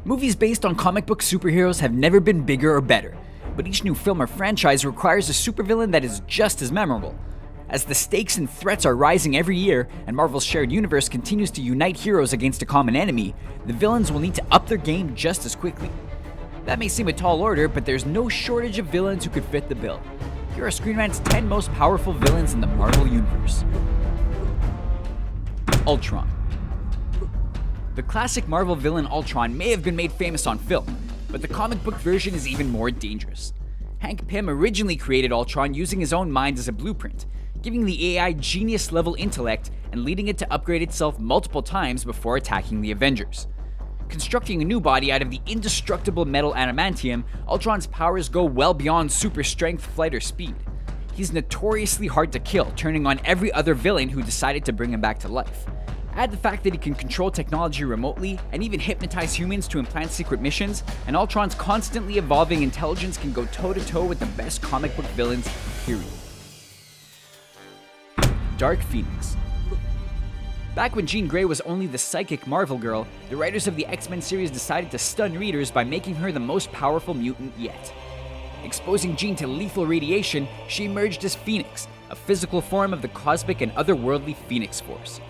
Movies based on comic book superheroes have never been bigger or better, but each new film or franchise requires a supervillain that is just as memorable. As the stakes and threats are rising every year, and Marvel's shared universe continues to unite heroes against a common enemy, the villains will need to up their game just as quickly. That may seem a tall order, but there's no shortage of villains who could fit the bill. Here are Screen Rant's 10 most powerful villains in the Marvel Universe. Ultron. The classic Marvel villain Ultron may have been made famous on film, but the comic book version is even more dangerous. Hank Pym originally created Ultron using his own mind as a blueprint, giving the AI genius-level intellect and leading it to upgrade itself multiple times before attacking the Avengers. Constructing a new body out of the indestructible metal adamantium, Ultron's powers go well beyond super strength, flight, or speed. He's notoriously hard to kill, turning on every other villain who decided to bring him back to life. Add the fact that he can control technology remotely and even hypnotize humans to implant secret missions, and Ultron's constantly evolving intelligence can go toe-to-toe with the best comic book villains, period. Dark Phoenix. Back when Jean Grey was only the psychic Marvel girl, the writers of the X-Men series decided to stun readers by making her the most powerful mutant yet. Exposing Jean to lethal radiation, she emerged as Phoenix, a physical form of the cosmic and otherworldly Phoenix Force.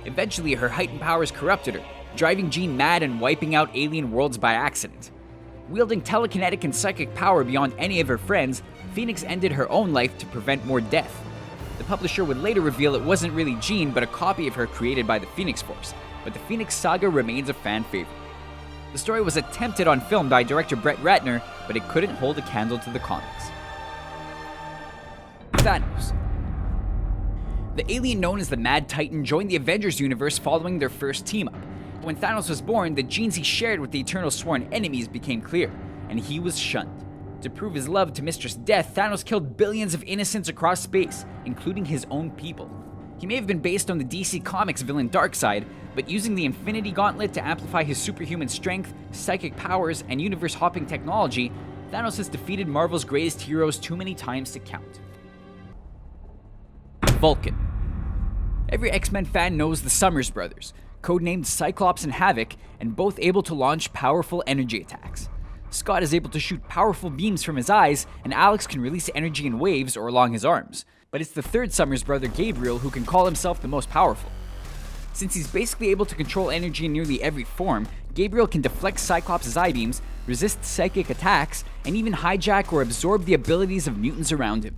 Eventually, her heightened powers corrupted her, driving Jean mad and wiping out alien worlds by accident. Wielding telekinetic and psychic power beyond any of her friends, Phoenix ended her own life to prevent more death. The publisher would later reveal it wasn't really Jean, but a copy of her created by the Phoenix Force, but the Phoenix Saga remains a fan favorite. The story was attempted on film by director Brett Ratner, but it couldn't hold a candle to the comics. Thanos. The alien known as the Mad Titan joined the Avengers universe following their first team-up. When Thanos was born, the genes he shared with the Eternal sworn enemies became clear, and he was shunned. To prove his love to Mistress Death, Thanos killed billions of innocents across space, including his own people. He may have been based on the DC Comics villain Darkseid, but using the Infinity Gauntlet to amplify his superhuman strength, psychic powers, and universe-hopping technology, Thanos has defeated Marvel's greatest heroes too many times to count. Vulcan. Every X-Men fan knows the Summers brothers, codenamed Cyclops and Havoc, and both able to launch powerful energy attacks. Scott is able to shoot powerful beams from his eyes, and Alex can release energy in waves or along his arms. But it's the third Summers brother, Gabriel, who can call himself the most powerful. Since he's basically able to control energy in nearly every form, Gabriel can deflect Cyclops' eye beams, resist psychic attacks, and even hijack or absorb the abilities of mutants around him.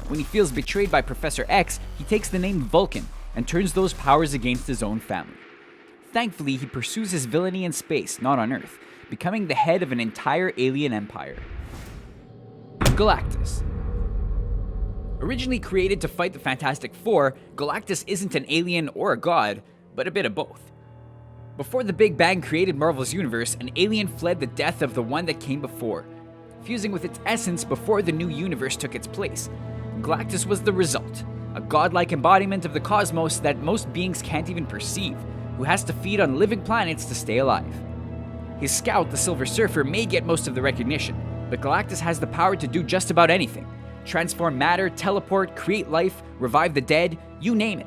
When he feels betrayed by Professor X, he takes the name Vulcan and turns those powers against his own family. Thankfully, he pursues his villainy in space, not on Earth, becoming the head of an entire alien empire. Galactus. Originally created to fight the Fantastic Four, Galactus isn't an alien or a god, but a bit of both. Before the Big Bang created Marvel's universe, an alien fled the death of the one that came before, fusing with its essence before the new universe took its place. Galactus was the result, a godlike embodiment of the cosmos that most beings can't even perceive, who has to feed on living planets to stay alive. His scout, the Silver Surfer, may get most of the recognition, but Galactus has the power to do just about anything. Transform matter, teleport, create life, revive the dead, you name it.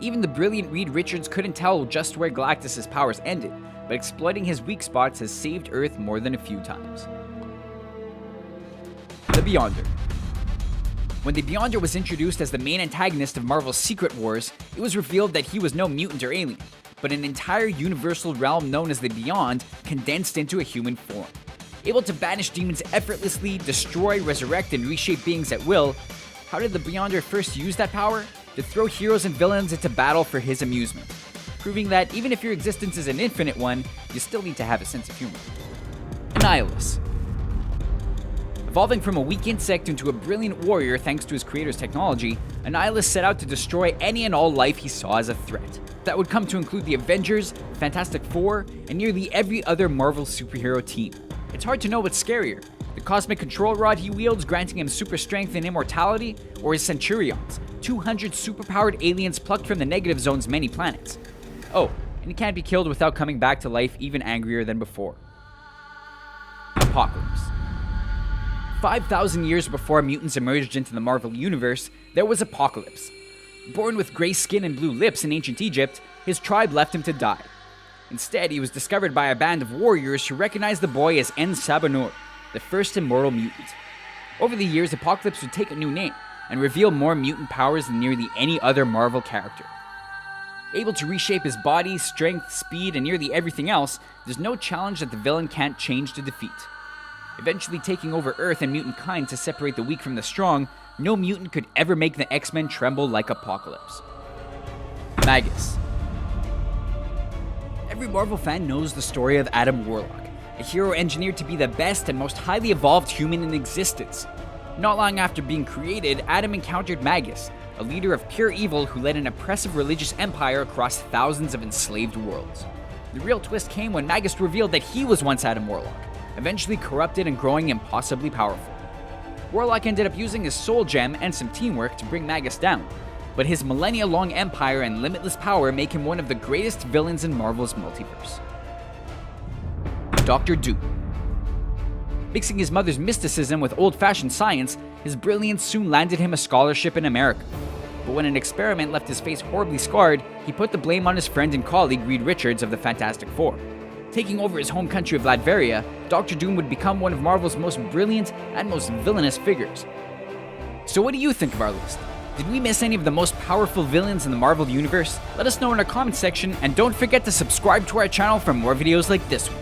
Even the brilliant Reed Richards couldn't tell just where Galactus' powers ended, but exploiting his weak spots has saved Earth more than a few times. The Beyonder. When the Beyonder was introduced as the main antagonist of Marvel's Secret Wars, it was revealed that he was no mutant or alien, but an entire universal realm known as the Beyond condensed into a human form. Able to banish demons effortlessly, destroy, resurrect, and reshape beings at will, how did the Beyonder first use that power? To throw heroes and villains into battle for his amusement, proving that even if your existence is an infinite one, you still need to have a sense of humor. Annihilus. Evolving from a weak insect into a brilliant warrior thanks to his creator's technology, Annihilus set out to destroy any and all life he saw as a threat. That would come to include the Avengers, Fantastic Four, and nearly every other Marvel superhero team. It's hard to know what's scarier, the cosmic control rod he wields granting him super strength and immortality, or his Centurions, 200 superpowered aliens plucked from the negative zone's many planets. Oh, and he can't be killed without coming back to life even angrier than before. Apocalypse. 5,000 years before mutants emerged into the Marvel Universe, there was Apocalypse. Born with gray skin and blue lips in ancient Egypt, his tribe left him to die. Instead, he was discovered by a band of warriors who recognized the boy as En-Sabah, the first immortal mutant. Over the years, Apocalypse would take a new name and reveal more mutant powers than nearly any other Marvel character. Able to reshape his body, strength, speed, and nearly everything else, there's no challenge that the villain can't change to defeat. Eventually taking over Earth and mutant kind to separate the weak from the strong, no mutant could ever make the X-Men tremble like Apocalypse. Magus. Every Marvel fan knows the story of Adam Warlock, a hero engineered to be the best and most highly evolved human in existence. Not long after being created, Adam encountered Magus, a leader of pure evil who led an oppressive religious empire across thousands of enslaved worlds. The real twist came when Magus revealed that he was once Adam Warlock, eventually corrupted and growing impossibly powerful. Warlock ended up using his soul gem and some teamwork to bring Magus down, but his millennia-long empire and limitless power make him one of the greatest villains in Marvel's multiverse. Dr. Doom. Mixing his mother's mysticism with old-fashioned science, his brilliance soon landed him a scholarship in America. But when an experiment left his face horribly scarred, he put the blame on his friend and colleague Reed Richards of the Fantastic Four. Taking over his home country of Latveria, Dr. Doom would become one of Marvel's most brilliant and most villainous figures. So what do you think of our list? Did we miss any of the most powerful villains in the Marvel Universe? Let us know in our comment section, and don't forget to subscribe to our channel for more videos like this one.